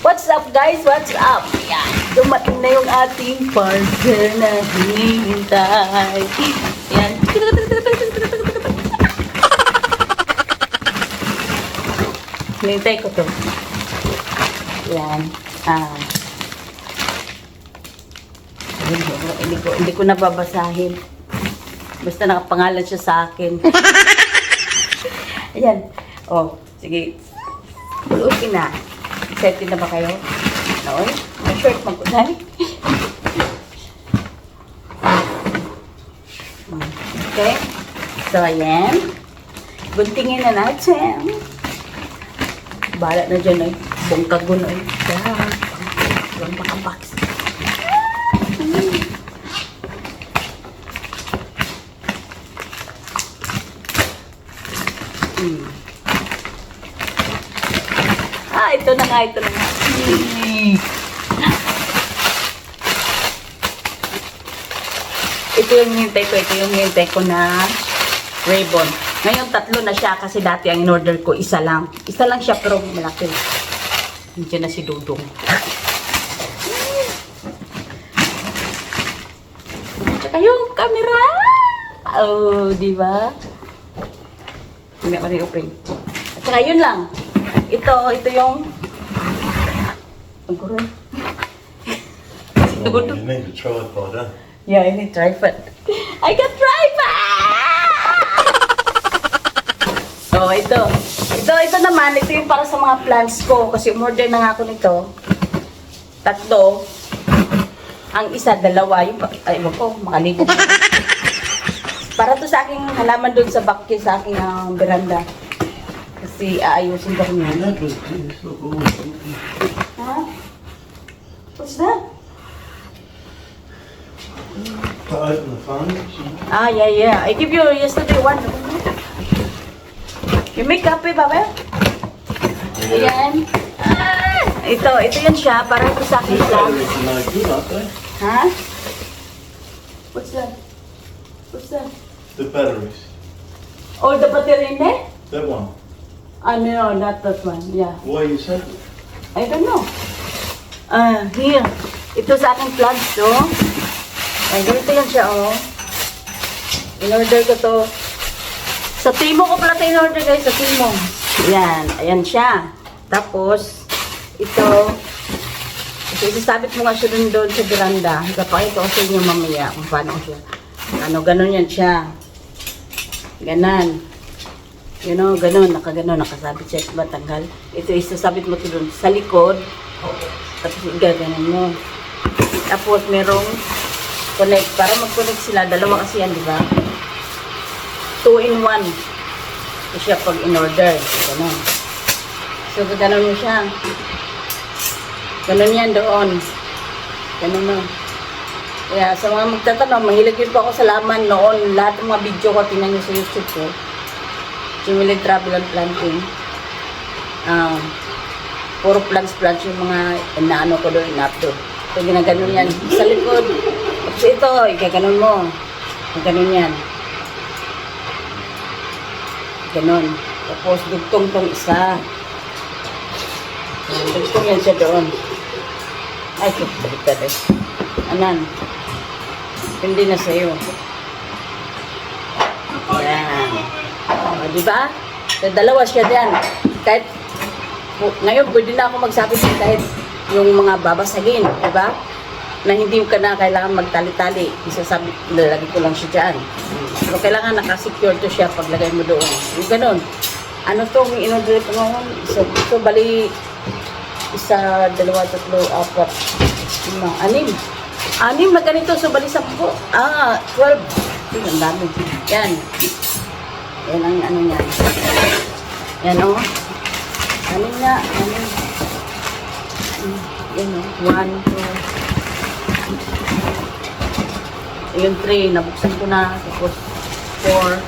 What's up guys? What's up? Yan. Dumating na yung ating partner na hinihintay. Yan. Hinihintay ko to. Yan. Hindi ko nababasahin. Basta nakapangalan siya sa akin. Ayan. Oh, sige. Pulutin na. Excited na ba kayo? Noon? May short magkunay. Okay. So, ayan. Guntingin na natin. Bahala na dyan eh. Bungkagun eh. Yan makabox. Ito na nga. Ito yung hintay ko na ribbon. Ngayon, 3 na siya kasi dati ang in-order ko, isa lang. Isa lang siya pero malaki. Nandiyan na si Dudong. Tsaka yung camera. Oh, di ba? Hindi ako rin-open. At saka yun lang. Ito yung... Ang kuroy. You need a tripod, huh? Yeah, I need tripod. I got tripod! Oh, ito. Ito naman, ito yung para sa mga plants ko. Kasi umorder na nga ako nito. 3. Ang isa, 2. Yung, ay, iba ko, makaligo. Para to sa aking halaman doon sa bakya, sa aking veranda. Kasi aayusin ko niya. Huh? What's that? To open the phone. Yeah. I give you yesterday one. You make copy, Baba? Ayan. Ito yan siya. Para ito sa akin lang. No good, aren't they? Huh? What's that? The batteries. Oh, the battery in there? That one. No, not that one. Yeah. Why are you saying? I don't know. Here. Ito sa aking plants, oh. Ay, ganito yan siya, oh. In-order ko to. Sa Timo ko pala ito in-order, guys. Sa Timo. Yan. Ayan siya. Tapos, ito. Isasabit mo nga siya doon sa veranda. Ipapakita ko sa inyo mamaya kung paano siya. Ganun yan siya. Ganan. You know, ganun, nakasabit siya, matanggal. Ito, isasabit mo ito doon sa likod. Tapos, gaganon mo. Tapos, merong connect. Para mag-connect sila, 2 kasi yan, di ba? 2 in 1. Ito siya pag in-order. Ganun. So, gaganon mo siya. Ganun yan doon. Ganun mo. Kaya, sa mga magtatanong, mahilig din po ako sa laman noon. Lahat ng mga video ko, tingnan nyo sa YouTube ko. Jimmy Travel and Planting. Puro plants yung mga inaano ko doon, in-upload. So, ginaganon yan sa likod. Tapos ito, igaganon mo. Ganon yan. Ganon. Tapos, dugtong tong isa. Dugtong yan siya doon. Ay, baliktad eh. Anan. Hindi na sa'yo. Yan. Diba? So, 2 siya dyan. Kahit, ngayon, pwede na ako magsabi kahit yung mga babasagin, diba? Na hindi ka na kailangan magtali-tali. Isasabi, lalagay ko lang siya dyan. Pero kailangan nakasecure to siya paglagay mo doon. Yung ganun. Ano to, yung in-order ko ngayon? Ito, bali, 1, 2, 3, 4, 5, 6, 6 na ganito. So, bali 10. 12. Ang dami. Yan. Yan ang ano niya. Yan o. Ano nga? Yan o. 1, 2. Yung 3. Nabuksan ko na. Tapos 4.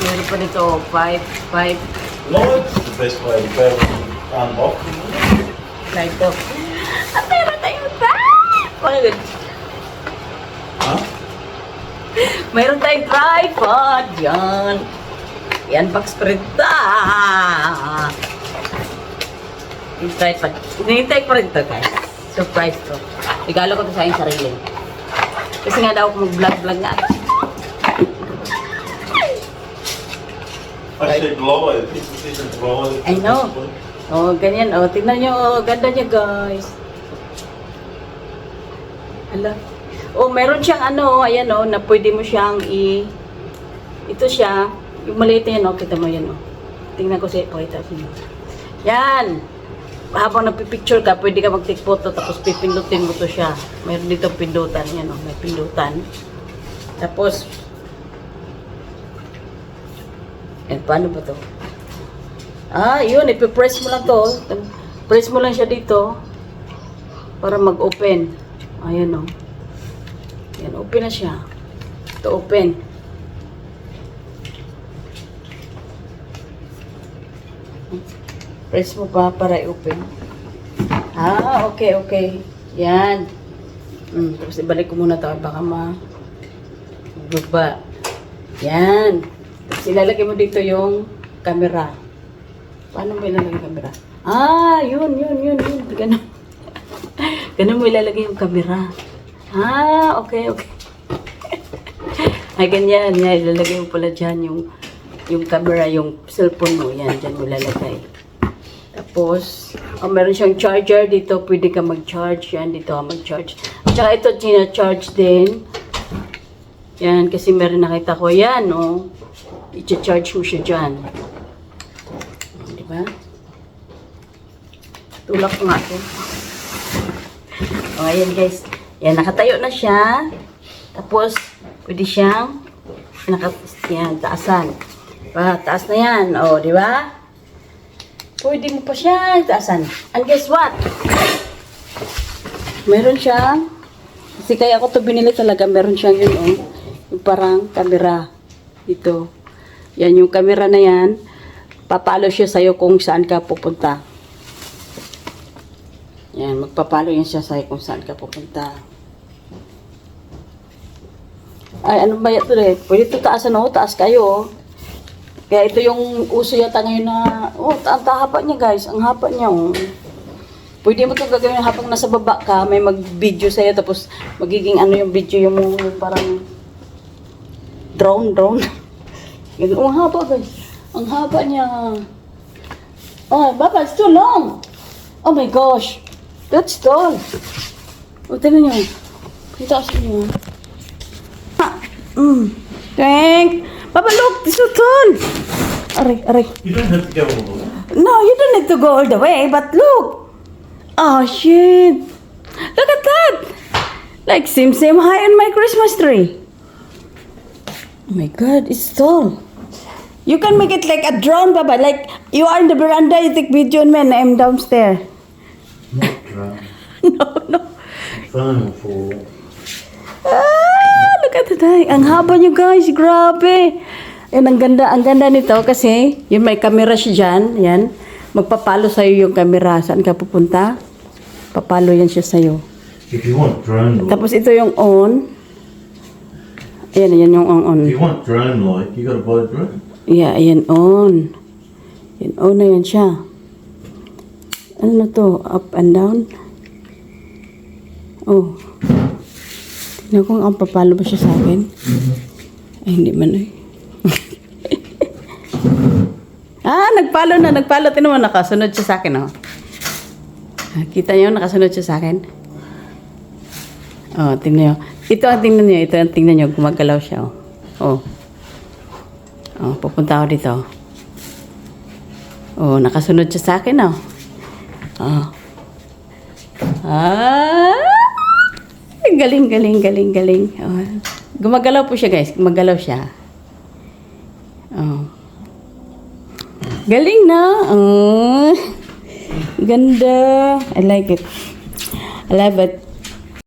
Meron pa dito. 5. What's the best way to go unboxing? Like to. At meron tayong 5. Pagod. Huh? Mayroon tayong tripod. Yan. Yan, box print. I-try pa. Hinihintay ko rin ito, guys. Surprise to. Regalo ko to sa aking sarili. Kasi nga daw ako mag-vlog nga. I say blow it. People see the blow it. I know. Oh, ganyan. Oh, tingnan nyo. Oh, ganda niya, guys. Hala. Oh, meron siyang ano, ayan oh, na pwede mo siyang ito siya, yung maliit na yan, oh, kita mo yan, oh. Tingnan ko sa pakita sa inyo. Yan. Habang nagpipicture ka, pwede ka mag-take photo, tapos pipindutin mo to siya. Meron dito pindutan, yan oh, may pindutan. Tapos, paano ba to? Yun, ipipress mo lang to. Press mo lang siya dito para mag-open. Ayan o. Ayan, open na siya. Ito, open. Press mo pa para i-open. Okay. Yan. Tapos ibalik ko muna ito. Baka magbaba. Yan. Tapos ilalagay mo dito yung camera. Paano mo ilalagay yung camera? Yun. Ganun. Ganun mo ilalagay yung camera. Okay. Ay, ganyan. Yan, ilalagay mo pala dyan yung camera, yung cellphone mo. Yan, dyan mo ilalagay. Tapos, meron siyang charger dito. Pwede ka mag-charge. Yan, dito ka mag-charge. At saka ito, charge din. Yan, kasi meron nakita ko. Yan, oh. I-charge mo siya dyan. Diba? Tulak ko nga ito. Ayan guys. Yan, nakatayo na siya. Tapos, pwede siyang yan, taasan. Taas na yan. Diba? Pwede mo pa siyang taasan. And guess what? Meron siyang, kasi kaya ako ito binili talaga, meron siyang yun, yung parang camera. Dito. Yan, yung camera na yan, papalo siya sa'yo kung saan ka pupunta. Yan, magpapalo yan siya sa'yo kung saan ka pupunta. Ay, ano ba ito eh? Pwede ito taasan, taas kayo. Kaya ito yung uso yata ngayon na, ang haba niya guys, ang haba niya. Pwede mo ito gagawin habang nasa baba ka, may mag-video sa'yo, tapos magiging ano yung video, yung parang drone. Ang haba guys. Ang haba niya. Baba, it's too long. Oh my gosh. That's tall. Tignan niyo. Itaas niyo. Thank. Baba, look. It's so tall. Aray. You don't have to go all the way. No, you don't need to go all the way, but look. Oh, shit. Look at that. Like same high on my Christmas tree. Oh my God, it's tall. You can make it like a drone, Baba. Like, you are in the veranda, you take video and man, I'm downstairs. Not drone. No. Phone for. Look at that. Ang haba niyo, guys. Grabe. Yan, ang ganda nito kasi, yun may camera siya dyan. Yan. Magpapalo sa'yo yung camera. Saan ka pupunta? Papalo yan siya sa'yo. If you want drone light, Tapos ito yung on. Ayan yung on. if you want drone light, you got to buy a drone. Yeah, ayan on. Yan, on na yan siya. Ano na to? Up and down? Tignan ko ang papalo ba siya sa akin? Ay, hindi man eh. Nagpalo na. Tignan mo, nakasunod siya sa akin, oh. Kita niyo, nakasunod siya sa akin? Tingnan niyo. Ito ang tingnan niyo. Gumagalaw siya, oh. Pupunta ako dito. Nakasunod siya sa akin, oh. Galing. Gumagalaw po siya, guys. Gumagalaw siya. Galing na. Ganda. I like it. I love it.